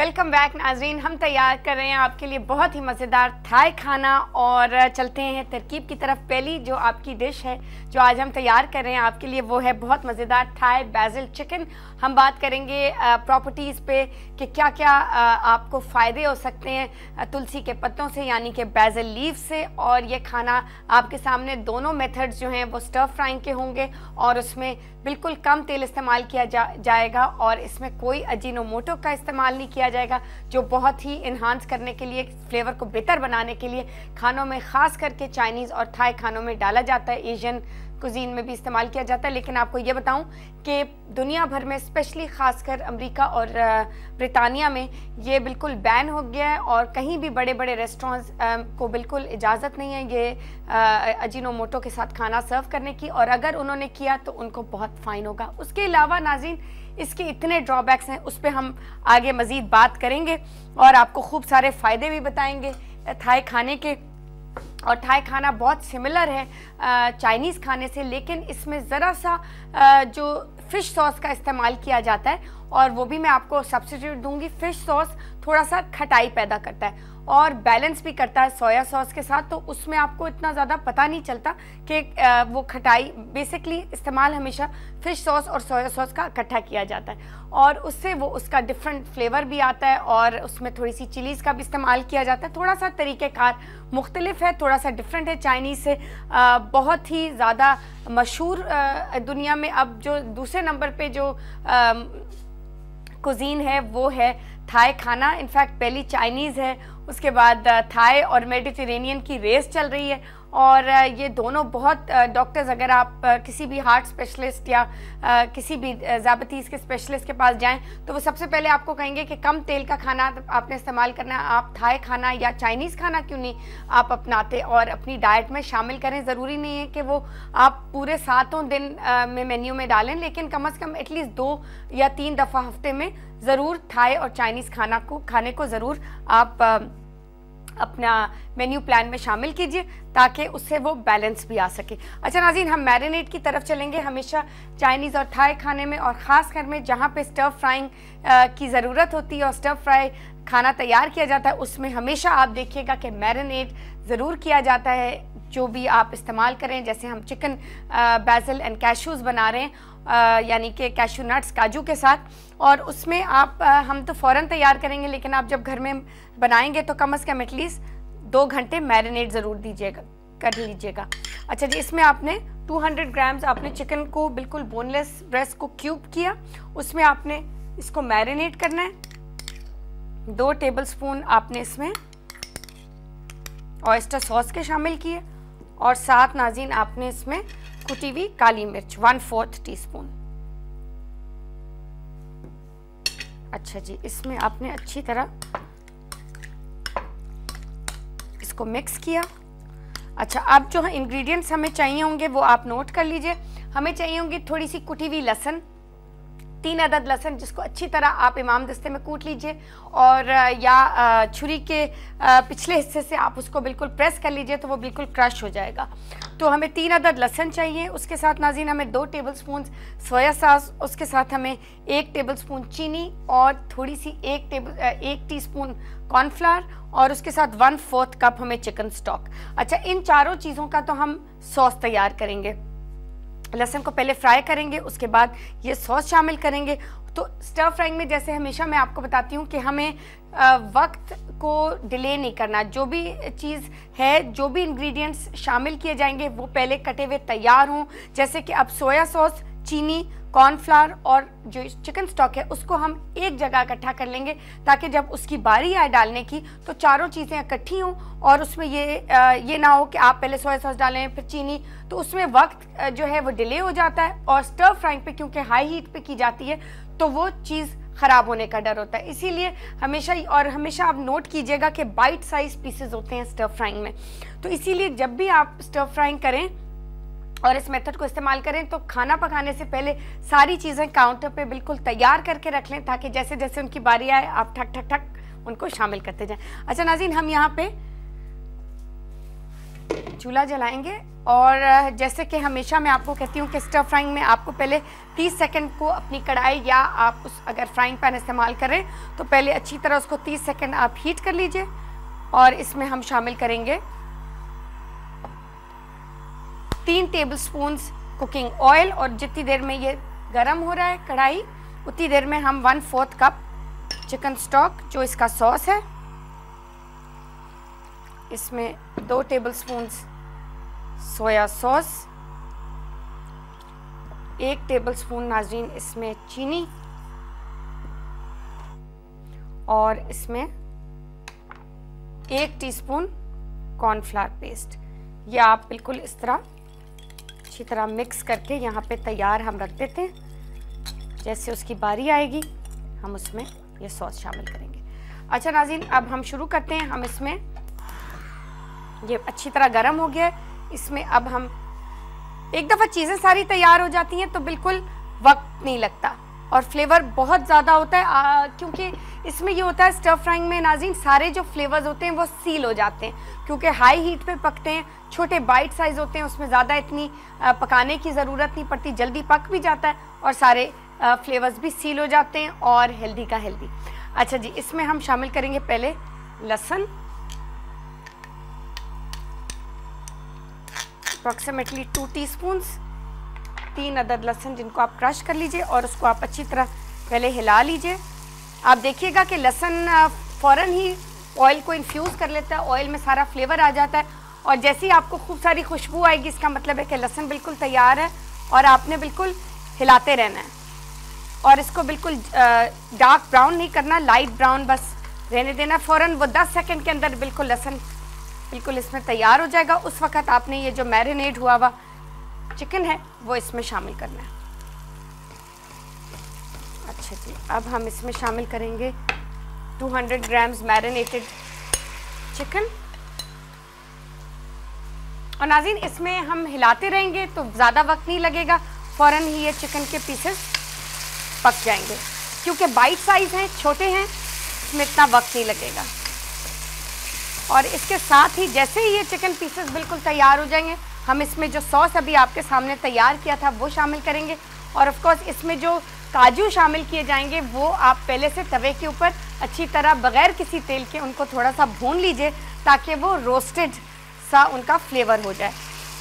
Welcome back नाजरीन। हम तैयार कर रहे हैं आपके लिए बहुत ही मज़ेदार थाई खाना और चलते हैं तरकीब की तरफ। पहली जो आपकी डिश है जो आज हम तैयार कर रहे हैं आपके लिए वो है बहुत मज़ेदार थाई बैसिल चिकन। हम बात करेंगे प्रॉपर्टीज़ पे कि क्या क्या आपको फ़ायदे हो सकते हैं तुलसी के पत्तों से यानी कि बैसिल लीफ से। और ये खाना आपके सामने दोनों मेथड्स जो हैं वो स्टर फ्राइंग के होंगे और उसमें बिल्कुल कम तेल इस्तेमाल किया जाएगा और इसमें कोई अजीनोमोटो का इस्तेमाल नहीं किया जाएगा जो बहुत ही इन्हांस करने के लिए, फ्लेवर को बेहतर बनाने के लिए खानों में ख़ास करके चाइनीज़ और थाई खानों में डाला जाता है। एशियन कुजीन में भी इस्तेमाल किया जाता है। लेकिन आपको ये बताऊं कि दुनिया भर में स्पेशली ख़ासकर अमेरिका और ब्रिटानिया में ये बिल्कुल बैन हो गया है और कहीं भी बड़े बड़े रेस्टोरेंट्स को बिल्कुल इजाज़त नहीं है ये अजीनोमोटो के साथ खाना सर्व करने की, और अगर उन्होंने किया तो उनको बहुत फ़ाइन होगा। उसके अलावा नाज़रीन इसके इतने ड्रॉबैक्स हैं, उस पर हम आगे मज़ीद बात करेंगे और आपको खूब सारे फ़ायदे भी बताएंगे थाई खाने के। और थाई खाना बहुत सिमिलर है चाइनीज़ खाने से, लेकिन इसमें ज़रा सा जो फ़िश सॉस का इस्तेमाल किया जाता है और वो भी मैं आपको सब्स्टिट्यूट दूंगी। फ़िश सॉस थोड़ा सा खटाई पैदा करता है और बैलेंस भी करता है सोया सॉस के साथ, तो उसमें आपको इतना ज़्यादा पता नहीं चलता कि वो खटाई बेसिकली इस्तेमाल हमेशा फ़िश सॉस और सोया सॉस का इकट्ठा किया जाता है और उससे वो उसका डिफरेंट फ्लेवर भी आता है और उसमें थोड़ी सी चिलीज़ का भी इस्तेमाल किया जाता है। थोड़ा सा तरीक़ेकार मुख्तलिफ है, थोड़ा सा डिफरेंट है चाइनीज़ से। बहुत ही ज़्यादा मशहूर दुनिया में अब जो दूसरे नंबर पे जो कुजीन है वो है थाई खाना। इनफैक्ट पहली चाइनीज़ है, उसके बाद थाई और मेडिटेरेनियन की रेस चल रही है और ये दोनों बहुत डॉक्टर्स, अगर आप किसी भी हार्ट स्पेशलिस्ट या किसी भी ज़ाबतीज़ के स्पेशलिस्ट के पास जाएं तो वो सबसे पहले आपको कहेंगे कि कम तेल का खाना आपने इस्तेमाल करना है। आप थाई खाना या चाइनीज़ खाना क्यों नहीं आप अपनाते और अपनी डाइट में शामिल करें। ज़रूरी नहीं है कि वो आप पूरे 7 दिन में मेन्यू में डालें, लेकिन कम से कम एटलीस्ट 2 या 3 दफ़ा हफ्ते में ज़रूर थाई और चाइनीज़ खाने को ज़रूर आप अपना मेन्यू प्लान में शामिल कीजिए ताकि उससे वो बैलेंस भी आ सके। अच्छा नाज़रीन, हम मैरिनेट की तरफ चलेंगे। हमेशा चाइनीज़ और थाई खाने में और ख़ास कर में जहाँ पे स्टर फ्राइंग की ज़रूरत होती है और स्टर फ्राई खाना तैयार किया जाता है उसमें हमेशा आप देखिएगा कि मैरिनेट ज़रूर किया जाता है जो भी आप इस्तेमाल करें। जैसे हम चिकन बैसिल एंड कैशूज़ बना रहे हैं यानी कि कैशू नट्स काजू के साथ, और उसमें आप हम तो फ़ौरन तैयार करेंगे लेकिन आप जब घर में बनाएंगे तो कम से कम एटलीस्ट 2 घंटे मैरिनेट ज़रूर कर लीजिएगा। अच्छा जी, इसमें आपने 200 ग्राम्स आपने चिकन को बिल्कुल बोनलेस ब्रेस्ट को क्यूब किया, उसमें आपने इसको मैरिनेट करना है। 2 टेबलस्पून आपने इसमें ऑयस्टर सॉस के शामिल किए और साथ नाज़रीन आपने इसमें कुटी हुई काली मिर्च 1/4 टीस्पून। अच्छा जी, इसमें आपने अच्छी तरह इसको मिक्स किया। अच्छा, अब जो इंग्रेडिएंट्स हमें चाहिए होंगे वो आप नोट कर लीजिए। हमें चाहिए होंगी थोड़ी सी कुटी हुई लहसुन, 3 अदद लहसुन जिसको अच्छी तरह आप इमाम दस्ते में कूट लीजिए और या छुरी के पिछले हिस्से से आप उसको बिल्कुल प्रेस कर लीजिए तो वो बिल्कुल क्रश हो जाएगा। तो हमें 3 अदद लहसुन चाहिए। उसके साथ नाज़रीन हमें 2 टेबलस्पून सोया सॉस, उसके साथ हमें 1 टेबलस्पून चीनी और थोड़ी सी 1 टीस्पून कॉर्नफ्लावर और उसके साथ 1/4 कप हमें चिकन स्टॉक। अच्छा, इन चारों चीज़ों का तो हम सॉस तैयार करेंगे। लहसुन को पहले फ्राई करेंगे, उसके बाद ये सॉस शामिल करेंगे। तो स्टर फ्राइंग में जैसे हमेशा मैं आपको बताती हूँ कि हमें वक्त को डिले नहीं करना। जो भी चीज़ है, जो भी इंग्रेडिएंट्स शामिल किए जाएंगे वो पहले कटे हुए तैयार हों। जैसे कि अब सोया सॉस, चीनी, कॉर्नफ्लावर और जो चिकन स्टॉक है उसको हम एक जगह इकट्ठा कर लेंगे ताकि जब उसकी बारी आए डालने की तो चारों चीज़ें इकट्ठी हों और उसमें ये ना हो कि आप पहले सोया सॉस डालें फिर चीनी, तो उसमें वक्त जो है वो डिले हो जाता है। और स्टर फ्राइंग पे क्योंकि हाई हीट पे की जाती है तो वो चीज़ ख़राब होने का डर होता है। इसीलिए हमेशा आप नोट कीजिएगा कि बाइट साइज पीसेस होते हैं स्टर फ्राइंग में। तो इसीलिए जब भी आप स्टर फ्राइंग करें और इस मेथड को इस्तेमाल करें तो खाना पकाने से पहले सारी चीज़ें काउंटर पे बिल्कुल तैयार करके रख लें ताकि जैसे जैसे उनकी बारी आए आप ठक ठक ठक उनको शामिल करते जाएं। अच्छा नाज़रीन, हम यहाँ पे चूल्हा जलाएंगे और जैसे कि हमेशा मैं आपको कहती हूँ कि स्टर फ्राइंग में आपको पहले 30 सेकंड को अपनी कढ़ाई या आप अगर फ्राइंग पैन इस्तेमाल करें तो पहले अच्छी तरह उसको 30 सेकंड आप हीट कर लीजिए। और इसमें हम शामिल करेंगे 3 टेबलस्पून्स कुकिंग ऑयल और जितनी देर में ये गर्म हो रहा है कढ़ाई उतनी देर में हम 1/4 कप चिकन स्टॉक जो इसका सॉस है, इसमें 2 टेबलस्पून्स सोया सॉस, 1 टेबलस्पून नाज़रीन इसमें चीनी और इसमें 1 टीस्पून कॉर्नफ्लावर पेस्ट। ये आप बिल्कुल इस तरह अच्छी तरह मिक्स करके यहाँ पे तैयार हम रख देते हैं। जैसे उसकी बारी आएगी हम उसमें ये सॉस शामिल करेंगे। अच्छा नाज़रीन, अब हम शुरू करते हैं। हम इसमें ये अच्छी तरह गर्म हो गया है, इसमें अब हम एक दफ़ा चीज़ें सारी तैयार हो जाती हैं तो बिल्कुल वक्त नहीं लगता और फ्लेवर बहुत ज़्यादा होता है क्योंकि इसमें ये होता है स्टर फ्राइंग में नाज़रीन सारे जो फ्लेवर्स होते हैं वो सील हो जाते हैं क्योंकि हाई हीट पे पकते हैं, छोटे बाइट साइज़ होते हैं, उसमें ज़्यादा इतनी पकाने की ज़रूरत नहीं पड़ती, जल्दी पक भी जाता है और सारे फ्लेवर्स भी सील हो जाते हैं और हेल्दी का हेल्दी। अच्छा जी, इसमें हम शामिल करेंगे पहले लहसुन, अप्रॉक्सीमेटली 2 टीस्पून्स, 3 अदद लहसुन जिनको आप क्रश कर लीजिए और उसको आप अच्छी तरह पहले हिला लीजिए। आप देखिएगा कि लहसुन फ़ौरन ही ऑयल को इन्फ्यूज़ कर लेता है, ऑयल में सारा फ्लेवर आ जाता है और जैसे ही आपको खूब सारी खुशबू आएगी इसका मतलब है कि लहसुन बिल्कुल तैयार है और आपने बिल्कुल हिलाते रहना है और इसको बिल्कुल डार्क ब्राउन नहीं करना, लाइट ब्राउन बस रहने देना। फ़ौरन वो 10 सेकंड के अंदर बिल्कुल लहसुन बिल्कुल इसमें तैयार हो जाएगा। उस वक़्त आपने ये जो मैरिनेट हुआ हुआ चिकन है वो इसमें शामिल करना है। अच्छा जी, अब हम इसमें शामिल करेंगे 200 ग्राम्स मैरिनेटेड चिकन और नाज़रीन इसमें हम हिलाते रहेंगे तो ज़्यादा वक्त नहीं लगेगा, फ़ौरन ही ये चिकन के पीसेस पक जाएंगे क्योंकि बाइट साइज़ हैं, छोटे हैं, इसमें इतना वक्त नहीं लगेगा। और इसके साथ ही जैसे ही ये चिकन पीसेस बिल्कुल तैयार हो जाएंगे हम इसमें जो सॉस अभी आपके सामने तैयार किया था वो शामिल करेंगे और ऑफ कोर्स इसमें जो काजू शामिल किए जाएंगे वो आप पहले से तवे के ऊपर अच्छी तरह बग़ैर किसी तेल के उनको थोड़ा सा भून लीजिए ताकि वो रोस्टेड सा उनका फ्लेवर हो जाए।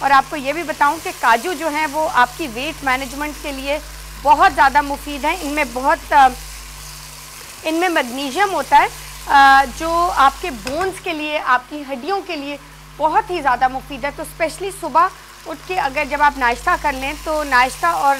और आपको ये भी बताऊं कि काजू जो हैं वो आपकी वेट मैनेजमेंट के लिए बहुत ज़्यादा मुफीद हैं। इनमें मैग्नीशियम होता है जो आपके बोन्स के लिए, आपकी हड्डियों के लिए बहुत ही ज़्यादा मुफीद है। तो स्पेशली सुबह उठ के अगर जब आप नाश्ता कर लें तो नाश्ता और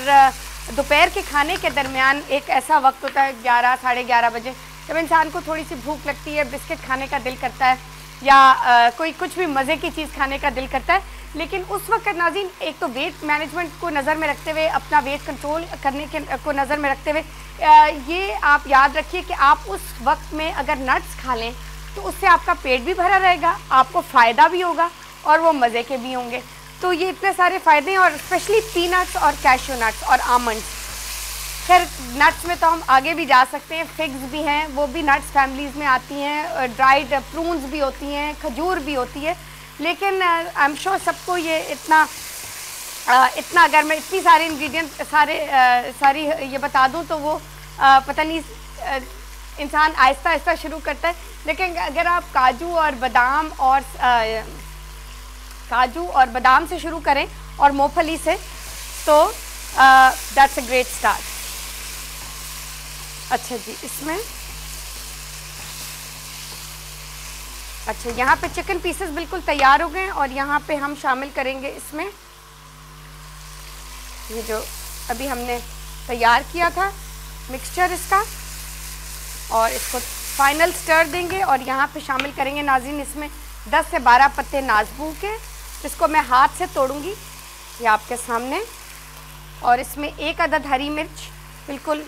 दोपहर के खाने के दरमियान एक ऐसा वक्त होता है 11 साढ़े 11 बजे जब इंसान को थोड़ी सी भूख लगती है, बिस्किट खाने का दिल करता है या कोई कुछ भी मज़े की चीज़ खाने का दिल करता है। लेकिन उस वक्त नाज़रीन एक तो वेट मैनेजमेंट को नज़र में रखते हुए, अपना वेट कंट्रोल करने के को नज़र में रखते हुए ये आप याद रखिए कि आप उस वक्त में अगर नट्स खा लें तो उससे आपका पेट भी भरा रहेगा, आपको फ़ायदा भी होगा और वो मज़े के भी होंगे। तो ये इतने सारे फ़ायदे हैं और स्पेशली पीनट्स और कैशू नट्स और आमंड्स। खैर नट्स में तो हम आगे भी जा सकते हैं, फिग्स भी हैं, वो भी नट्स फैमिलीज़ में आती हैं, ड्राइड प्रून्स भी होती हैं, खजूर भी होती है। लेकिन आई एम श्योर सबको ये इतना अगर मैं इतनी सारे इंग्रेडिएंट सारी ये बता दूं तो वो पता नहीं इंसान आहिस्ता आहिस्ता शुरू करता है। लेकिन अगर आप काजू और बादाम से शुरू करें और मूंगफली से तो दैट्स अ ग्रेट स्टार्ट। अच्छा जी, इसमें अच्छा यहाँ पे चिकन पीसेस बिल्कुल तैयार हो गए और यहाँ पे हम शामिल करेंगे इसमें ये जो अभी हमने तैयार किया था मिक्सचर इसका और इसको फाइनल स्टर देंगे और यहाँ पे शामिल करेंगे नाज़रीन इसमें 10 से 12 पत्ते नाज़बू के, जिसको मैं हाथ से तोड़ूंगी ये आपके सामने, और इसमें 1 अदद हरी मिर्च बिल्कुल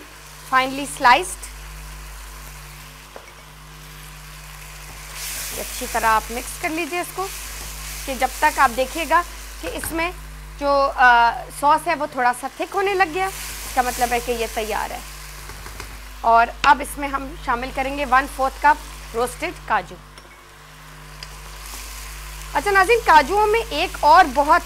फाइनली स्लाइस्ड। अच्छी तरह आप मिक्स कर लीजिए इसको कि जब तक आप देखिएगा कि इसमें जो सॉस है वो थोड़ा सा थिक होने लग गया, इसका मतलब है कि ये तैयार है। और अब इसमें हम शामिल करेंगे 1/4 कप रोस्टेड काजू। अच्छा नाज़रीन, काजुओं में एक और बहुत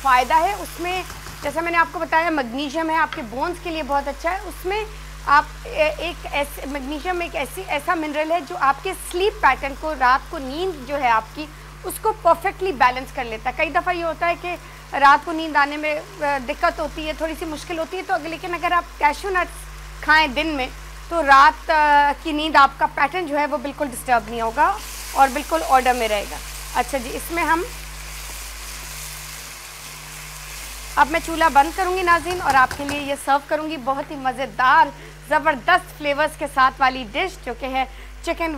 फ़ायदा है, उसमें जैसा मैंने आपको बताया मैग्नीशियम है, आपके बोन्स के लिए बहुत अच्छा है। उसमें आप एक ऐसे मैग्नीशियम एक ऐसा मिनरल है जो आपके स्लीप पैटर्न को, रात को नींद जो है आपकी, उसको परफेक्टली बैलेंस कर लेता है। कई दफ़ा ये होता है कि रात को नींद आने में दिक्कत होती है, थोड़ी सी मुश्किल होती है, तो लेकिन अगर आप कैशू नट्स खाएँ दिन में तो रात की नींद, आपका पैटर्न जो है वो बिल्कुल डिस्टर्ब नहीं होगा और बिल्कुल ऑर्डर में रहेगा। अच्छा जी, इसमें अब मैं चूल्हा बंद करूंगी नाज़रीन और आपके लिए ये सर्व करूंगी बहुत ही मज़ेदार ज़बरदस्त फ्लेवर्स के साथ वाली डिश, जो कि है chicken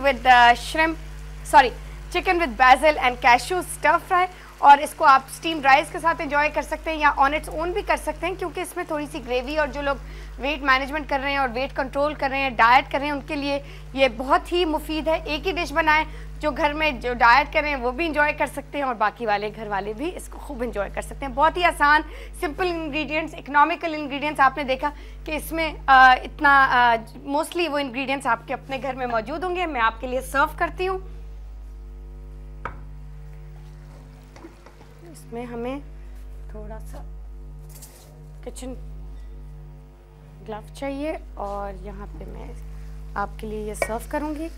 with basil and cashew stir fry. और इसको आप स्टीम्ड राइस के साथ एंजॉय कर सकते हैं या ऑन इट्स ओन भी कर सकते हैं, क्योंकि इसमें थोड़ी सी ग्रेवी, और जो लोग वेट मैनेजमेंट कर रहे हैं और वेट कंट्रोल कर रहे हैं, डाइट कर रहे हैं, उनके लिए ये बहुत ही मुफीद है। एक ही डिश बनाएं, जो घर में जो डाइट कर रहे हैं वो भी इंजॉय कर सकते हैं और बाकी वाले घर वाले भी इसको खूब इंजॉय कर सकते हैं। बहुत ही आसान, सिंपल इंग्रेडिएंट्स, इकोनॉमिकल इंग्रेडिएंट्स। आपने देखा कि इसमें मोस्टली वो इंग्रेडिएंट्स आपके अपने घर में मौजूद होंगे। मैं आपके लिए सर्व करती हूँ। इसमें हमें थोड़ा सा किचन ग्लव चाहिए और यहाँ पे मैं आपके लिए ये सर्व करूँगी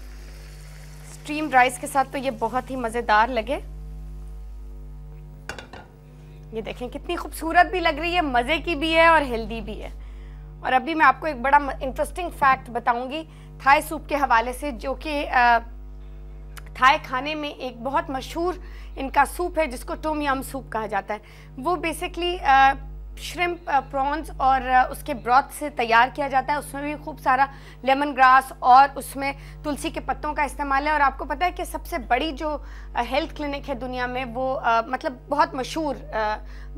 स्टीम्ड राइस के साथ, तो ये बहुत ही मज़ेदार लगे। ये देखें कितनी खूबसूरत भी लग रही है, मज़े की भी है और हेल्दी भी है। और अभी मैं आपको एक बड़ा इंटरेस्टिंग फैक्ट बताऊंगी थाई सूप के हवाले से, जो कि थाई खाने में एक बहुत मशहूर इनका सूप है जिसको टॉम यम सूप कहा जाता है। वो बेसिकली श्रिम्प, प्रॉन्स और उसके ब्रॉथ से तैयार किया जाता है। उसमें भी खूब सारा लेमन ग्रास और उसमें तुलसी के पत्तों का इस्तेमाल है। और आपको पता है कि सबसे बड़ी जो हेल्थ क्लिनिक है दुनिया में, वो मतलब बहुत मशहूर,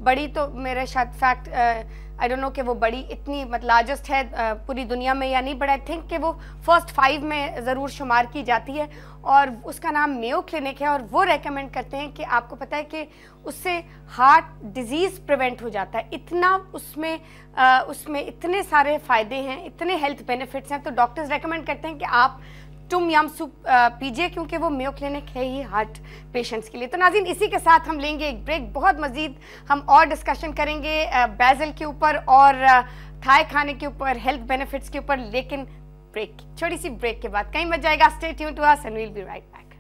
बड़ी तो मेरे शायद फैक्ट आई डोंट नो कि वो बड़ी इतनी मतलब लार्जेस्ट है पूरी दुनिया में या नहीं, बट आई थिंक कि वो फर्स्ट 5 में ज़रूर शुमार की जाती है। और उसका नाम मेयो क्लिनिक है। और वो रेकमेंड करते हैं कि आपको पता है कि उससे हार्ट डिजीज़ प्रिवेंट हो जाता है। इतना उसमें इतने सारे फ़ायदे हैं, इतने हेल्थ बेनिफिट्स हैं, तो डॉक्टर्स रेकमेंड करते हैं कि आप टॉम यम सूप पीजिए, क्योंकि वो मेयो क्लिनिक है ही हार्ट पेशेंट्स के लिए। तो नाज़रीन, इसी के साथ हम लेंगे एक ब्रेक। बहुत मज़ीद हम और डिस्कशन करेंगे बासिल के ऊपर और थाई खाने के ऊपर, हेल्थ बेनिफिट्स के ऊपर, लेकिन छोटी सी ब्रेक के बाद। कहीं मत जाएगा, stay tuned to us and we will be right back.